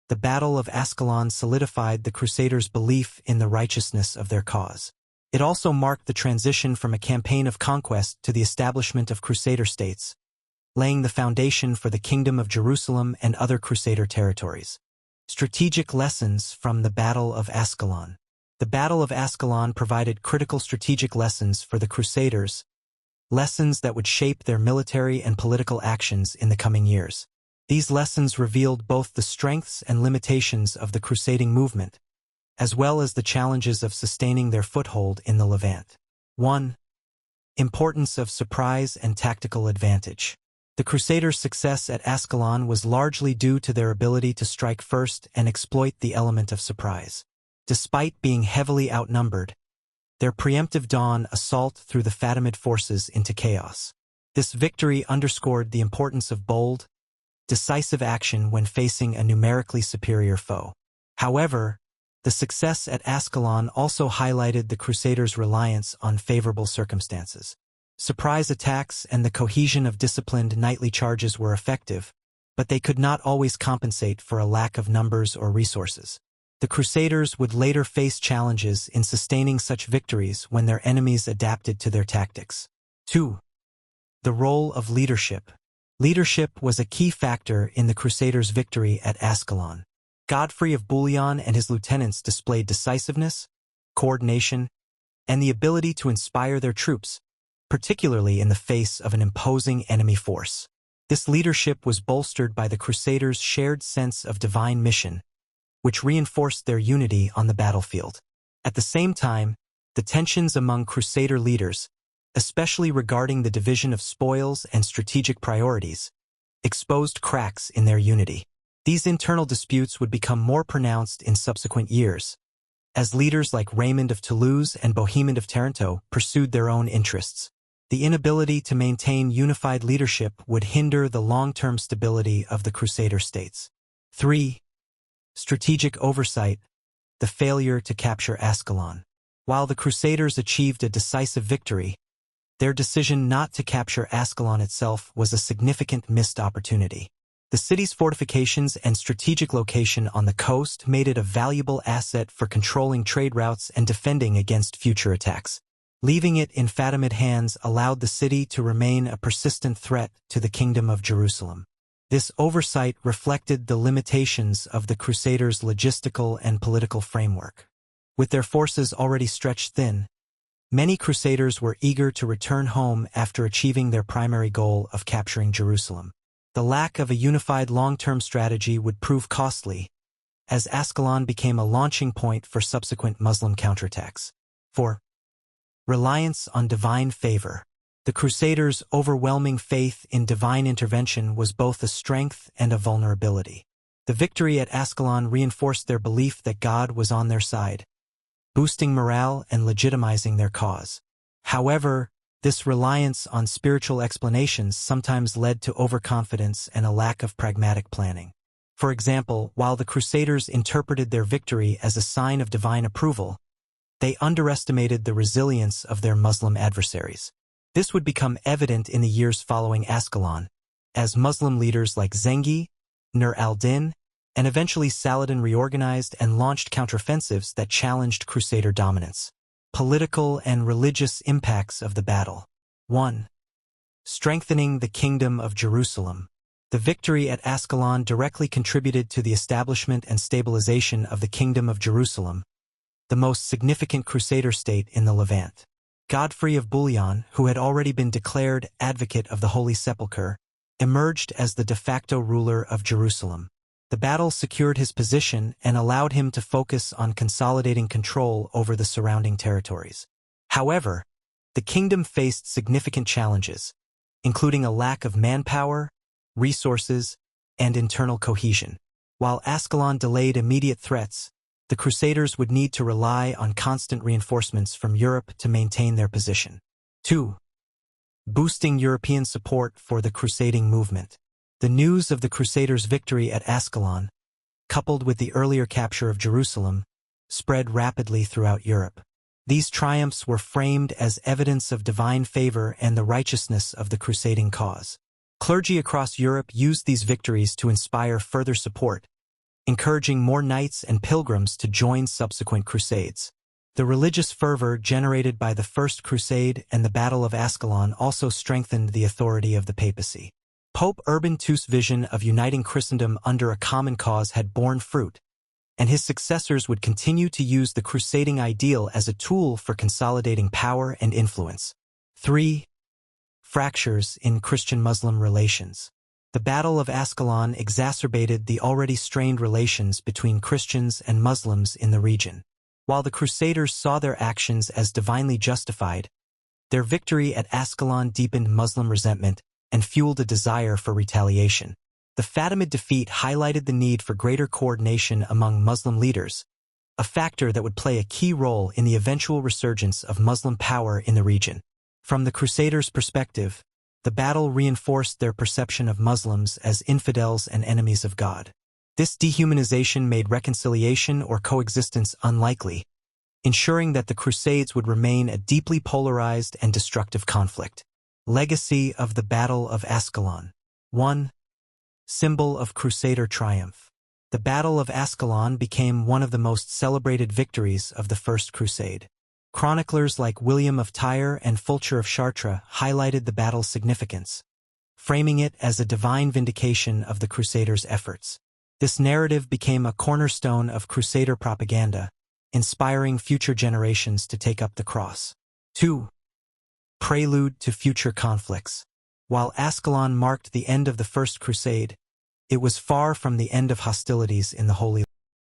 The Battle of Ascalon solidified the Crusaders' belief in the righteousness of their cause. It also marked the transition from a campaign of conquest to the establishment of Crusader states, laying the foundation for the Kingdom of Jerusalem and other Crusader territories. Strategic lessons from the Battle of Ascalon. The Battle of Ascalon provided critical strategic lessons for the Crusaders, lessons that would shape their military and political actions in the coming years. These lessons revealed both the strengths and limitations of the crusading movement, as well as the challenges of sustaining their foothold in the Levant. 1. Importance of surprise and tactical advantage. The Crusaders' success at Ascalon was largely due to their ability to strike first and exploit the element of surprise. Despite being heavily outnumbered, their preemptive dawn assault threw the Fatimid forces into chaos. This victory underscored the importance of bold, decisive action when facing a numerically superior foe. However, the success at Ascalon also highlighted the Crusaders' reliance on favorable circumstances. Surprise attacks and the cohesion of disciplined nightly charges were effective, but they could not always compensate for a lack of numbers or resources. The Crusaders would later face challenges in sustaining such victories when their enemies adapted to their tactics. 2. The role of leadership. Leadership was a key factor in the Crusaders' victory at Ascalon. Godfrey of Bouillon and his lieutenants displayed decisiveness, coordination, and the ability to inspire their troops, particularly in the face of an imposing enemy force. This leadership was bolstered by the Crusaders' shared sense of divine mission, which reinforced their unity on the battlefield. At the same time, the tensions among Crusader leaders, especially regarding the division of spoils and strategic priorities, exposed cracks in their unity. These internal disputes would become more pronounced in subsequent years, as leaders like Raymond of Toulouse and Bohemond of Taranto pursued their own interests. The inability to maintain unified leadership would hinder the long-term stability of the Crusader states. 3. Strategic oversight. The failure to capture Ascalon. While the Crusaders achieved a decisive victory, their decision not to capture Ascalon itself was a significant missed opportunity. The city's fortifications and strategic location on the coast made it a valuable asset for controlling trade routes and defending against future attacks. Leaving it in Fatimid hands allowed the city to remain a persistent threat to the Kingdom of Jerusalem. This oversight reflected the limitations of the Crusaders' logistical and political framework. With their forces already stretched thin, many Crusaders were eager to return home after achieving their primary goal of capturing Jerusalem. The lack of a unified long-term strategy would prove costly, as Ascalon became a launching point for subsequent Muslim counterattacks. 4. Reliance on divine favor. The Crusaders' overwhelming faith in divine intervention was both a strength and a vulnerability. The victory at Ascalon reinforced their belief that God was on their side, boosting morale and legitimizing their cause. However, this reliance on spiritual explanations sometimes led to overconfidence and a lack of pragmatic planning. For example, while the Crusaders interpreted their victory as a sign of divine approval, they underestimated the resilience of their Muslim adversaries. This would become evident in the years following Ascalon, as Muslim leaders like Zengi, Nur al-Din, and eventually Saladin reorganized and launched counteroffensives that challenged Crusader dominance. Political and religious impacts of the battle. 1. Strengthening the Kingdom of Jerusalem. The victory at Ascalon directly contributed to the establishment and stabilization of the Kingdom of Jerusalem, the most significant Crusader state in the Levant. Godfrey of Bouillon, who had already been declared advocate of the Holy Sepulchre, emerged as the de facto ruler of Jerusalem. The battle secured his position and allowed him to focus on consolidating control over the surrounding territories. However, the kingdom faced significant challenges, including a lack of manpower, resources, and internal cohesion. While Ascalon delayed immediate threats, the Crusaders would need to rely on constant reinforcements from Europe to maintain their position. 2. Boosting European support for the crusading movement. The news of the Crusaders' victory at Ascalon, coupled with the earlier capture of Jerusalem, spread rapidly throughout Europe. These triumphs were framed as evidence of divine favor and the righteousness of the crusading cause. Clergy across Europe used these victories to inspire further support, encouraging more knights and pilgrims to join subsequent crusades. The religious fervor generated by the First Crusade and the Battle of Ascalon also strengthened the authority of the papacy. Pope Urban II's vision of uniting Christendom under a common cause had borne fruit, and his successors would continue to use the crusading ideal as a tool for consolidating power and influence. 3. Fractures in Christian-Muslim relations. The Battle of Ascalon exacerbated the already strained relations between Christians and Muslims in the region. While the Crusaders saw their actions as divinely justified, their victory at Ascalon deepened Muslim resentment and fueled a desire for retaliation. The Fatimid defeat highlighted the need for greater coordination among Muslim leaders, a factor that would play a key role in the eventual resurgence of Muslim power in the region. From the Crusaders' perspective, the battle reinforced their perception of Muslims as infidels and enemies of God. This dehumanization made reconciliation or coexistence unlikely, ensuring that the Crusades would remain a deeply polarized and destructive conflict. Legacy of the Battle of Ascalon. 1. Symbol of Crusader triumph. The Battle of Ascalon became one of the most celebrated victories of the First Crusade. Chroniclers like William of Tyre and Fulcher of Chartres highlighted the battle's significance, framing it as a divine vindication of the Crusaders' efforts. This narrative became a cornerstone of Crusader propaganda, inspiring future generations to take up the cross. 2. Prelude to future conflicts. While Ascalon marked the end of the First Crusade, it was far from the end of hostilities in the Holy Land.